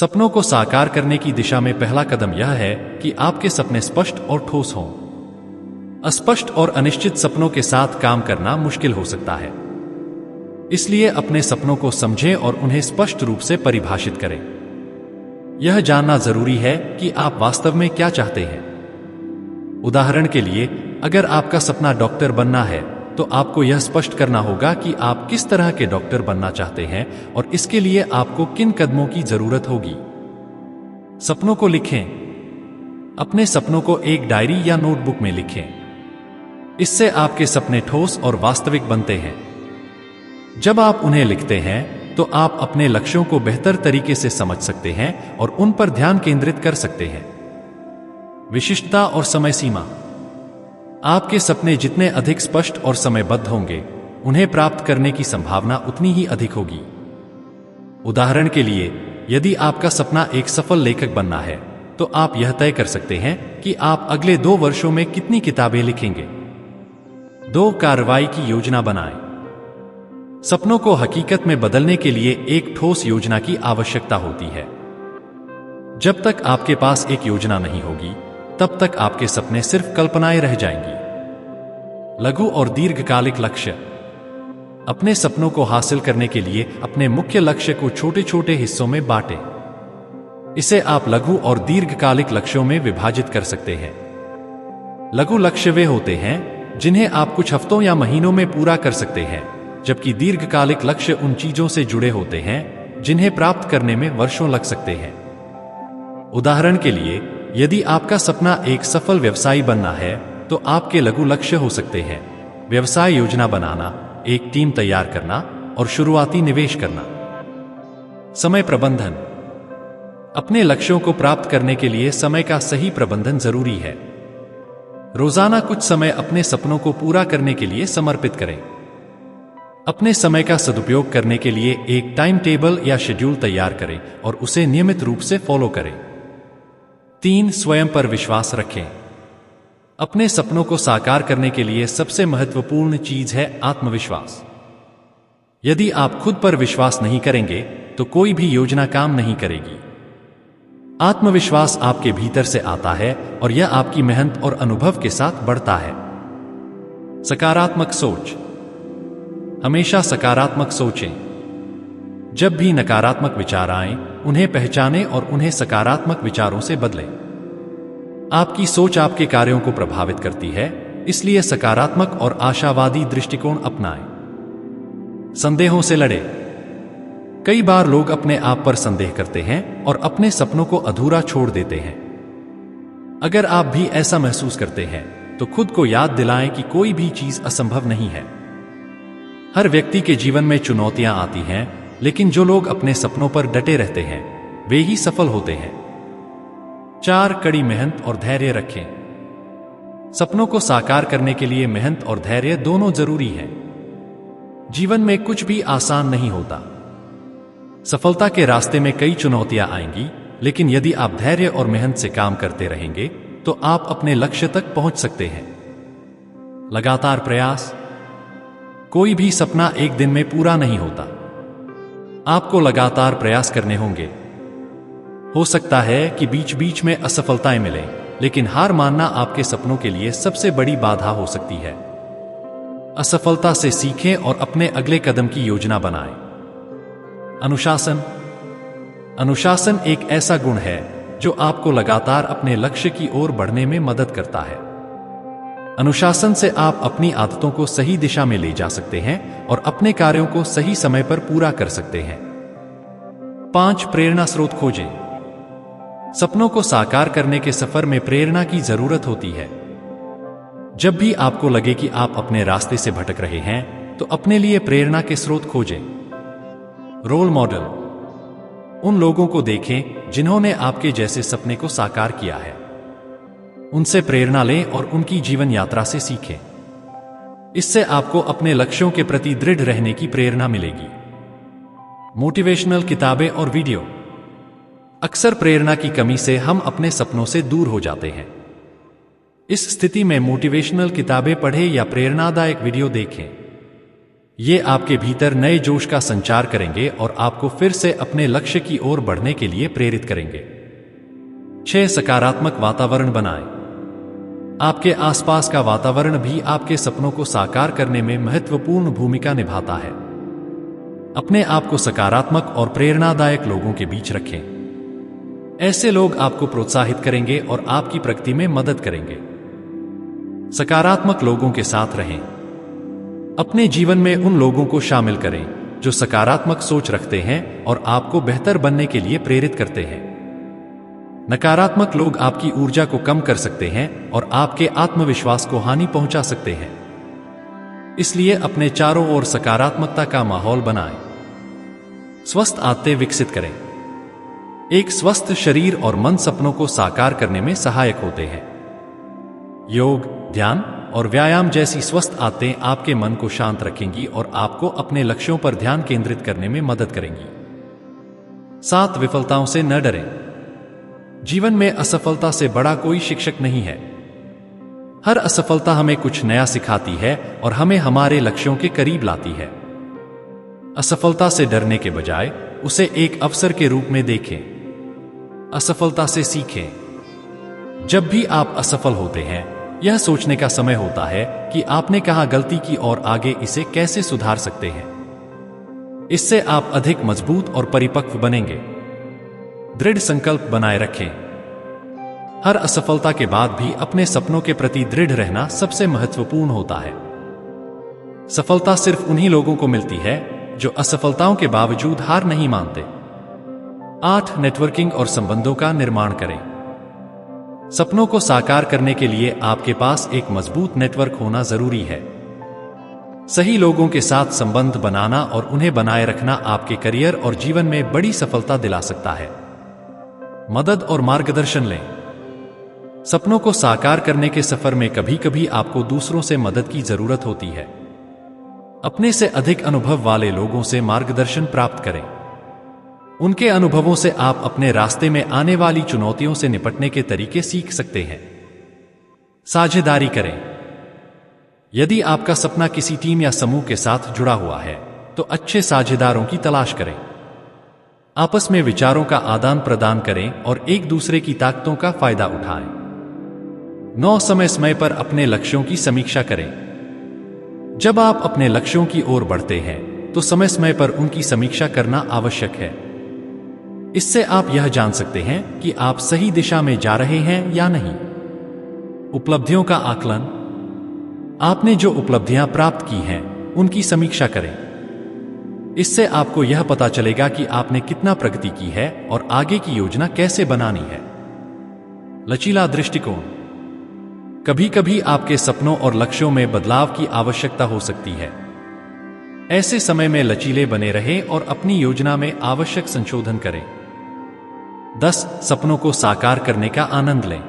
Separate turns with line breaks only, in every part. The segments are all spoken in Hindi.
सपनों को साकार करने की दिशा में पहला कदम यह है कि आपके सपने स्पष्ट और ठोस हों। अस्पष्ट और अनिश्चित सपनों के साथ काम करना मुश्किल हो सकता है। इसलिए अपने सपनों को समझें और उन्हें स्पष्ट रूप से परिभाषित करें। यह जानना जरूरी है कि आप वास्तव में क्या चाहते हैं। उदाहरण के लिए, अगर आपका सपना डॉक्टर बनना है, तो आपको यह स्पष्ट करना होगा कि आप किस तरह के डॉक्टर बनना चाहते हैं और इसके लिए आपको किन कदमों की जरूरत होगी। सपनों को लिखें। अपने सपनों को एक डायरी या नोटबुक में लिखें। इससे आपके सपने ठोस और वास्तविक बनते हैं। जब आप उन्हें लिखते हैं तो आप अपने लक्ष्यों को बेहतर तरीके से समझ सकते हैं और उन पर ध्यान केंद्रित कर सकते हैं। विशिष्टता और समय सीमा। आपके सपने जितने अधिक स्पष्ट और समयबद्ध होंगे, उन्हें प्राप्त करने की संभावना उतनी ही अधिक होगी। उदाहरण के लिए, यदि आपका सपना एक सफल लेखक बनना है, तो आप यह तय कर सकते हैं कि आप अगले 2 वर्षों में कितनी किताबें लिखेंगे। 2 कार्रवाई की योजना बनाएं। सपनों को हकीकत में बदलने के लिए एक ठोस योजना की आवश्यकता होती है। जब तक आपके पास एक योजना नहीं होगी, तब तक आपके सपने सिर्फ कल्पनाएं रह जाएंगी। लघु और दीर्घकालिक लक्ष्य। अपने सपनों को हासिल करने के लिए अपने मुख्य लक्ष्य को छोटे छोटे हिस्सों में बांटें। इसे आप लघु और दीर्घकालिक लक्ष्यों में विभाजित कर सकते हैं। लघु लक्ष्य वे होते हैं जिन्हें आप कुछ हफ्तों या महीनों में पूरा कर सकते हैं, जबकि दीर्घकालिक लक्ष्य उन चीजों से जुड़े होते हैं जिन्हें प्राप्त करने में वर्षों लग सकते हैं। उदाहरण के लिए, यदि आपका सपना एक सफल व्यवसायी बनना है, तो आपके लघु लक्ष्य हो सकते हैं व्यवसाय योजना बनाना, एक टीम तैयार करना और शुरुआती निवेश करना। समय प्रबंधन। अपने लक्ष्यों को प्राप्त करने के लिए समय का सही प्रबंधन जरूरी है। रोजाना कुछ समय अपने सपनों को पूरा करने के लिए समर्पित करें। अपने समय का सदुपयोग करने के लिए एक टाइम टेबल या शेड्यूल तैयार करें और उसे नियमित रूप से फॉलो करें। 3. स्वयं पर विश्वास रखें। अपने सपनों को साकार करने के लिए सबसे महत्वपूर्ण चीज है आत्मविश्वास। यदि आप खुद पर विश्वास नहीं करेंगे, तो कोई भी योजना काम नहीं करेगी। आत्मविश्वास आपके भीतर से आता है और यह आपकी मेहनत और अनुभव के साथ बढ़ता है। सकारात्मक सोच। हमेशा सकारात्मक सोचें। जब भी नकारात्मक विचार आएं, उन्हें पहचानें और उन्हें सकारात्मक विचारों से बदलें। आपकी सोच आपके कार्यों को प्रभावित करती है, इसलिए सकारात्मक और आशावादी दृष्टिकोण अपनाएं। संदेहों से लड़ें। कई बार लोग अपने आप पर संदेह करते हैं और अपने सपनों को अधूरा छोड़ देते हैं। अगर आप भी ऐसा महसूस करते हैं, तो खुद को याद दिलाएं कि कोई भी चीज असंभव नहीं है। हर व्यक्ति के जीवन में चुनौतियां आती हैं, लेकिन जो लोग अपने सपनों पर डटे रहते हैं, वे ही सफल होते हैं। 4. कड़ी मेहनत और धैर्य रखें। सपनों को साकार करने के लिए मेहनत और धैर्य दोनों जरूरी हैं। जीवन में कुछ भी आसान नहीं होता। सफलता के रास्ते में कई चुनौतियां आएंगी, लेकिन यदि आप धैर्य और मेहनत से काम करते रहेंगे, तो आप अपने लक्ष्य तक पहुंच सकते हैं। लगातार प्रयास। कोई भी सपना एक दिन में पूरा नहीं होता। आपको लगातार प्रयास करने होंगे। हो सकता है कि बीच बीच में असफलताएं मिलें, लेकिन हार मानना आपके सपनों के लिए सबसे बड़ी बाधा हो सकती है। असफलता से सीखें और अपने अगले कदम की योजना बनाएं। अनुशासन। अनुशासन एक ऐसा गुण है जो आपको लगातार अपने लक्ष्य की ओर बढ़ने में मदद करता है। अनुशासन से आप अपनी आदतों को सही दिशा में ले जा सकते हैं और अपने कार्यों को सही समय पर पूरा कर सकते हैं। 5. प्रेरणा स्रोत खोजें। सपनों को साकार करने के सफर में प्रेरणा की जरूरत होती है। जब भी आपको लगे कि आप अपने रास्ते से भटक रहे हैं, तो अपने लिए प्रेरणा के स्रोत खोजें। Role model. उन लोगों को देखें जिन्होंने आपके जैसे सपने को साकार किया है। उनसे प्रेरणा लें और उनकी जीवन यात्रा से सीखें। इससे आपको अपने लक्ष्यों के प्रति दृढ़ रहने की प्रेरणा मिलेगी। मोटिवेशनल किताबें और वीडियो। अक्सर प्रेरणा की कमी से हम अपने सपनों से दूर हो जाते हैं। इस स्थिति में मोटिवेशनल किताबें पढ़ें या प्रेरणादायक वीडियो देखें। ये आपके भीतर नए जोश का संचार करेंगे और आपको फिर से अपने लक्ष्य की ओर बढ़ने के लिए प्रेरित करेंगे। 6. सकारात्मक वातावरण बनाएं। आपके आसपास का वातावरण भी आपके सपनों को साकार करने में महत्वपूर्ण भूमिका निभाता है। अपने आप को सकारात्मक और प्रेरणादायक लोगों के बीच रखें। ऐसे लोग आपको प्रोत्साहित करेंगे और आपकी प्रगति में मदद करेंगे। सकारात्मक लोगों के साथ रहें। अपने जीवन में उन लोगों को शामिल करें जो सकारात्मक सोच रखते हैं और आपको बेहतर बनने के लिए प्रेरित करते हैं। नकारात्मक लोग आपकी ऊर्जा को कम कर सकते हैं और आपके आत्मविश्वास को हानि पहुंचा सकते हैं। इसलिए अपने चारों ओर सकारात्मकता का माहौल बनाएं। स्वस्थ आदतें विकसित करें। एक स्वस्थ शरीर और मन सपनों को साकार करने में सहायक होते हैं। योग, ध्यान और व्यायाम जैसी स्वस्थ आदतें आपके मन को शांत रखेंगी और आपको अपने लक्ष्यों पर ध्यान केंद्रित करने में मदद करेंगी। 7. विफलताओं से न डरें। जीवन में असफलता से बड़ा कोई शिक्षक नहीं है। हर असफलता हमें कुछ नया सिखाती है और हमें हमारे लक्ष्यों के करीब लाती है। असफलता से डरने के बजाय उसे एक अवसर के रूप में देखें। असफलता से सीखें। जब भी आप असफल होते हैं, यह सोचने का समय होता है कि आपने कहां गलती की और आगे इसे कैसे सुधार सकते हैं। इससे आप अधिक मजबूत और परिपक्व बनेंगे। दृढ़ संकल्प बनाए रखें। हर असफलता के बाद भी अपने सपनों के प्रति दृढ़ रहना सबसे महत्वपूर्ण होता है। सफलता सिर्फ उन्हीं लोगों को मिलती है जो असफलताओं के बावजूद हार नहीं मानते। 8. नेटवर्किंग और संबंधों का निर्माण करें। सपनों को साकार करने के लिए आपके पास एक मजबूत नेटवर्क होना जरूरी है। सही लोगों के साथ संबंध बनाना और उन्हें बनाए रखना आपके करियर और जीवन में बड़ी सफलता दिला सकता है। मदद और मार्गदर्शन लें। सपनों को साकार करने के सफर में कभी कभी आपको दूसरों से मदद की जरूरत होती है। अपने से अधिक अनुभव वाले लोगों से मार्गदर्शन प्राप्त करें। उनके अनुभवों से आप अपने रास्ते में आने वाली चुनौतियों से निपटने के तरीके सीख सकते हैं। साझेदारी करें। यदि आपका सपना किसी टीम या समूह के साथ जुड़ा हुआ है, तो अच्छे साझेदारों की तलाश करें। आपस में विचारों का आदान प्रदान करें और एक दूसरे की ताकतों का फायदा उठाएं। 9. समय समय पर अपने लक्ष्यों की समीक्षा करें। जब आप अपने लक्ष्यों की ओर बढ़ते हैं, तो समय समय पर उनकी समीक्षा करना आवश्यक है। इससे आप यह जान सकते हैं कि आप सही दिशा में जा रहे हैं या नहीं। उपलब्धियों का आकलन। आपने जो उपलब्धियां प्राप्त की हैं, उनकी समीक्षा करें। इससे आपको यह पता चलेगा कि आपने कितना प्रगति की है और आगे की योजना कैसे बनानी है। लचीला दृष्टिकोण। कभी कभी आपके सपनों और लक्ष्यों में बदलाव की आवश्यकता हो सकती है। ऐसे समय में लचीले बने रहें और अपनी योजना में आवश्यक संशोधन करें। 10. सपनों को साकार करने का आनंद लें।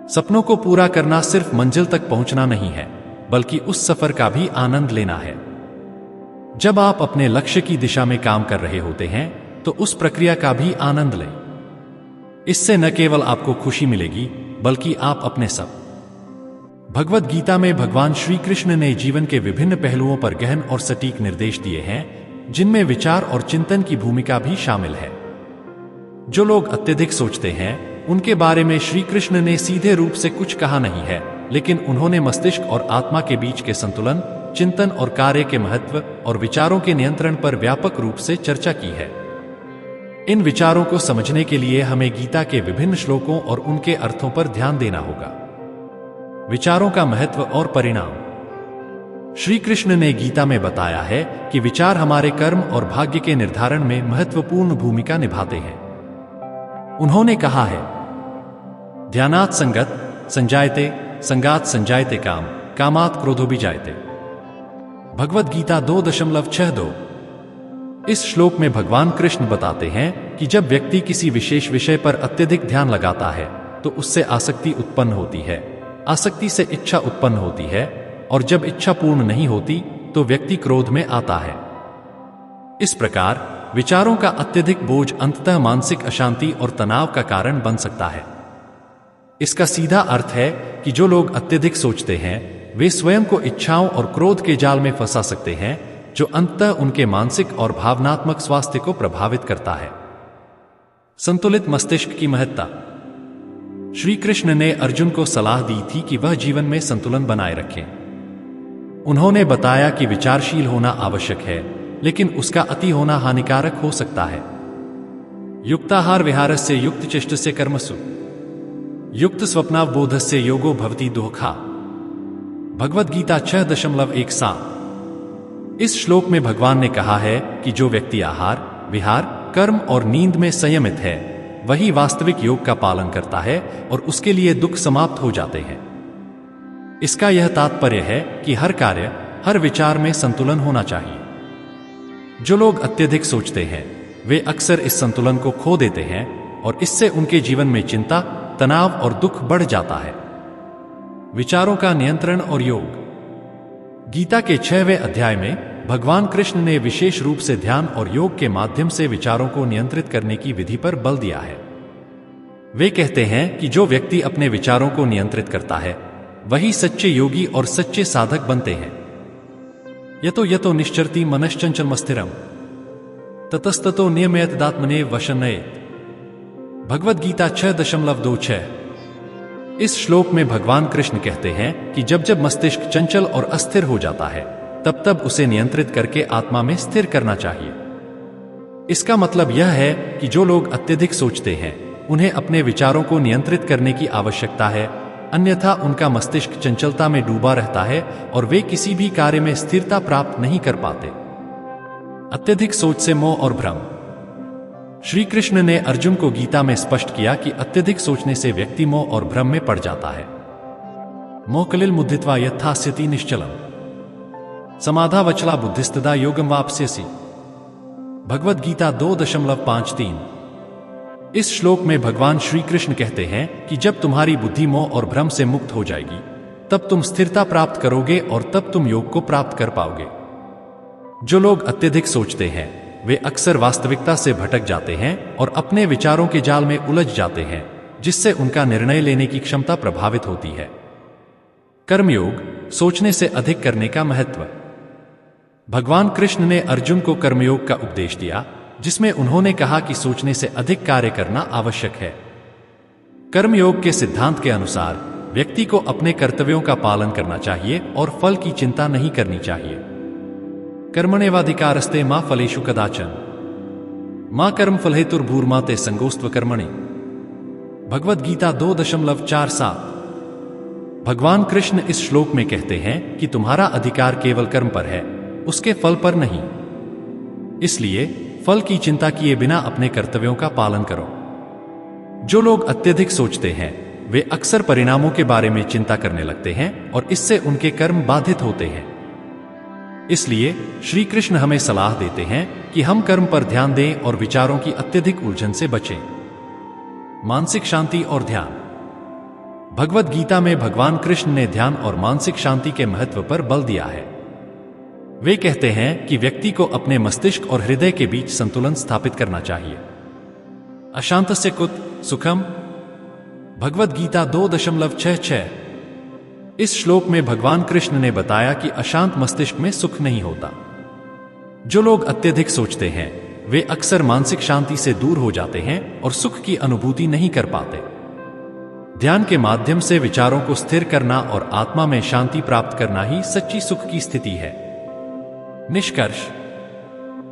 सपनों को पूरा करना सिर्फ मंजिल तक पहुंचना नहीं है, बल्कि उस सफर का भी आनंद लेना है। जब आप अपने लक्ष्य की दिशा में काम कर रहे होते हैं, तो उस प्रक्रिया का भी आनंद लें। इससे न केवल आपको खुशी मिलेगी, बल्कि आप अपने सब। भगवद गीता में भगवान श्री कृष्ण ने जीवन के विभिन्न पहलुओं पर गहन और सटीक निर्देश दिए हैं, जिनमें विचार और चिंतन की भूमिका भी शामिल है। जो लोग अत्यधिक सोचते हैं, उनके बारे में श्री कृष्ण ने सीधे रूप से कुछ कहा नहीं है, लेकिन उन्होंने मस्तिष्क और आत्मा के बीच के संतुलन, चिंतन और कार्य के महत्व और विचारों के नियंत्रण पर व्यापक रूप से चर्चा की है। इन विचारों को समझने के लिए हमें गीता के विभिन्न श्लोकों और उनके अर्थों पर ध्यान देना होगा। विचारों का महत्व और परिणाम। श्री कृष्ण ने गीता में बताया है कि विचार हमारे कर्म और भाग्य के निर्धारण में महत्वपूर्ण भूमिका निभाते हैं। उन्होंने कहा है, ध्यानात् संगत संजायते, संगात संजायते काम, कामात् क्रोधोभिजायते। भगवद गीता 2.62। इस श्लोक में भगवान कृष्ण बताते हैं कि जब व्यक्ति किसी विशेष विषय पर अत्यधिक ध्यान लगाता है, तो उससे आसक्ति उत्पन्न होती है। आसक्ति से इच्छा उत्पन्न होती है, और जब इच्छा पूर्ण नहीं होती, तो व्यक्ति क्रोध में आता है। इस प्रकार विचारों का अत्यधिक बोझ अंततः मानसिक अशांति और तनाव का कारण बन सकता है। इसका सीधा अर्थ है कि जो लोग अत्यधिक सोचते हैं, वे स्वयं को इच्छाओं और क्रोध के जाल में फंसा सकते हैं, जो अंततः उनके मानसिक और भावनात्मक स्वास्थ्य को प्रभावित करता है। संतुलित मस्तिष्क की महत्ता। श्री कृष्ण ने अर्जुन को सलाह दी थी कि वह जीवन में संतुलन बनाए रखें। उन्होंने बताया कि विचारशील होना आवश्यक है, लेकिन उसका अति होना हानिकारक हो सकता है। युक्ताहार विहारस्य युक्तचेष्टस्य कर्मसु युक्त स्वप्नावबोधस्य योगो भवति दुःखा। भगवद गीता 6.17। इस श्लोक में भगवान ने कहा है कि जो व्यक्ति आहार, विहार, कर्म और नींद में संयमित है, वही वास्तविक योग का पालन करता है और उसके लिए दुख समाप्त हो जाते हैं। इसका यह तात्पर्य है कि हर कार्य, हर विचार में संतुलन होना चाहिए। जो लोग अत्यधिक सोचते हैं, वे अक्सर इस संतुलन को खो देते हैं और इससे उनके जीवन में चिंता, तनाव और दुख बढ़ जाता है। विचारों का नियंत्रण और योग। गीता के 6वें अध्याय में भगवान कृष्ण ने विशेष रूप से ध्यान और योग के माध्यम से विचारों को नियंत्रित करने की विधि पर बल दिया है। वे कहते हैं कि जो व्यक्ति अपने विचारों को नियंत्रित करता है, वही सच्चे योगी और सच्चे साधक बनते हैं। यतो यतो निश्चरति मनश्चंचलमस्थिरम ततस्ततो नियमयतदात्मने वशनयेत। भगवद गीता 6.26। इस श्लोक में भगवान कृष्ण कहते हैं कि जब जब मस्तिष्क चंचल और अस्थिर हो जाता है, तब तब उसे नियंत्रित करके आत्मा में स्थिर करना चाहिए। इसका मतलब यह है कि जो लोग अत्यधिक सोचते हैं, उन्हें अपने विचारों को नियंत्रित करने की आवश्यकता है, अन्यथा उनका मस्तिष्क चंचलता में डूबा रहता है और वे किसी भी कार्य में स्थिरता प्राप्त नहीं कर पाते। अत्यधिक सोच से मोह और भ्रम। श्री कृष्ण ने अर्जुन को गीता में स्पष्ट किया कि अत्यधिक सोचने से व्यक्ति मोह और भ्रम में पड़ जाता है। मोह कलिल मुद्धित्वा यथास्यति निश्चलम समाधावचला बुद्धिस्तदा योगम वाप्स्यसि। भगवद गीता 2.53। इस श्लोक में भगवान श्री कृष्ण कहते हैं कि जब तुम्हारी बुद्धि मोह और भ्रम से मुक्त हो जाएगी, तब तुम स्थिरता प्राप्त करोगे और तब तुम योग को प्राप्त कर पाओगे। जो लोग अत्यधिक सोचते हैं, वे अक्सर वास्तविकता से भटक जाते हैं और अपने विचारों के जाल में उलझ जाते हैं, जिससे उनका निर्णय लेने की क्षमता प्रभावित होती है। कर्मयोग, सोचने से अधिक करने का महत्व। भगवान कृष्ण ने अर्जुन को कर्मयोग का उपदेश दिया, जिसमें उन्होंने कहा कि सोचने से अधिक कार्य करना आवश्यक है। कर्मयोग के सिद्धांत के अनुसार व्यक्ति को अपने कर्तव्यों का पालन करना चाहिए और फल की चिंता नहीं करनी चाहिए। कर्मण्येवाधिकारस्ते मा फलेषु कदाचन मा कर्म फलहेतुर्भूर्मा ते संगोस्त्व कर्मणि। भगवद गीता 2.47। भगवान कृष्ण इस श्लोक में कहते हैं कि तुम्हारा अधिकार केवल कर्म पर है, उसके फल पर नहीं। इसलिए फल की चिंता किए बिना अपने कर्तव्यों का पालन करो। जो लोग अत्यधिक सोचते हैं, वे अक्सर परिणामों के बारे में चिंता करने लगते हैं और इससे उनके कर्म बाधित होते हैं। इसलिए श्री कृष्ण हमें सलाह देते हैं कि हम कर्म पर ध्यान दें और विचारों की अत्यधिक उलझन से बचें। मानसिक शांति और ध्यान। भगवद गीता में भगवान कृष्ण ने ध्यान और मानसिक शांति के महत्व पर बल दिया है। वे कहते हैं कि व्यक्ति को अपने मस्तिष्क और हृदय के बीच संतुलन स्थापित करना चाहिए। अशांतस्य कुत सुखम। भगवद गीता 2.66। इस श्लोक में भगवान कृष्ण ने बताया कि अशांत मस्तिष्क में सुख नहीं होता। जो लोग अत्यधिक सोचते हैं, वे अक्सर मानसिक शांति से दूर हो जाते हैं और सुख की अनुभूति नहीं कर पाते। ध्यान के माध्यम से विचारों को स्थिर करना और आत्मा में शांति प्राप्त करना ही सच्ची सुख की स्थिति है। निष्कर्ष।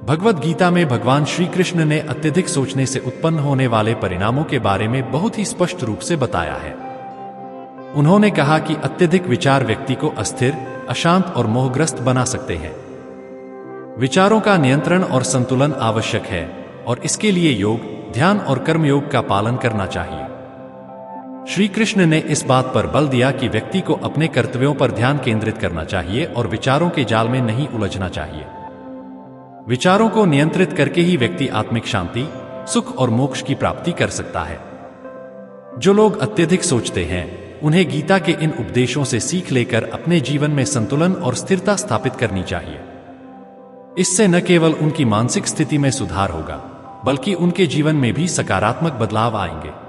भगवद गीता में भगवान श्री कृष्ण ने अत्यधिक सोचने से उत्पन्न होने वाले परिणामों के बारे में बहुत ही स्पष्ट रूप से बताया है। उन्होंने कहा कि अत्यधिक विचार व्यक्ति को अस्थिर, अशांत और मोहग्रस्त बना सकते हैं। विचारों का नियंत्रण और संतुलन आवश्यक है और इसके लिए योग, ध्यान और कर्मयोग का पालन करना चाहिए। श्री कृष्ण ने इस बात पर बल दिया कि व्यक्ति को अपने कर्तव्यों पर ध्यान केंद्रित करना चाहिए और विचारों के जाल में नहीं उलझना चाहिए। विचारों को नियंत्रित करके ही व्यक्ति आत्मिक शांति, सुख और मोक्ष की प्राप्ति कर सकता है। जो लोग अत्यधिक सोचते हैं, उन्हें गीता के इन उपदेशों से सीख लेकर अपने जीवन में संतुलन और स्थिरता स्थापित करनी चाहिए। इससे न केवल उनकी मानसिक स्थिति में सुधार होगा, बल्कि उनके जीवन में भी सकारात्मक बदलाव आएंगे।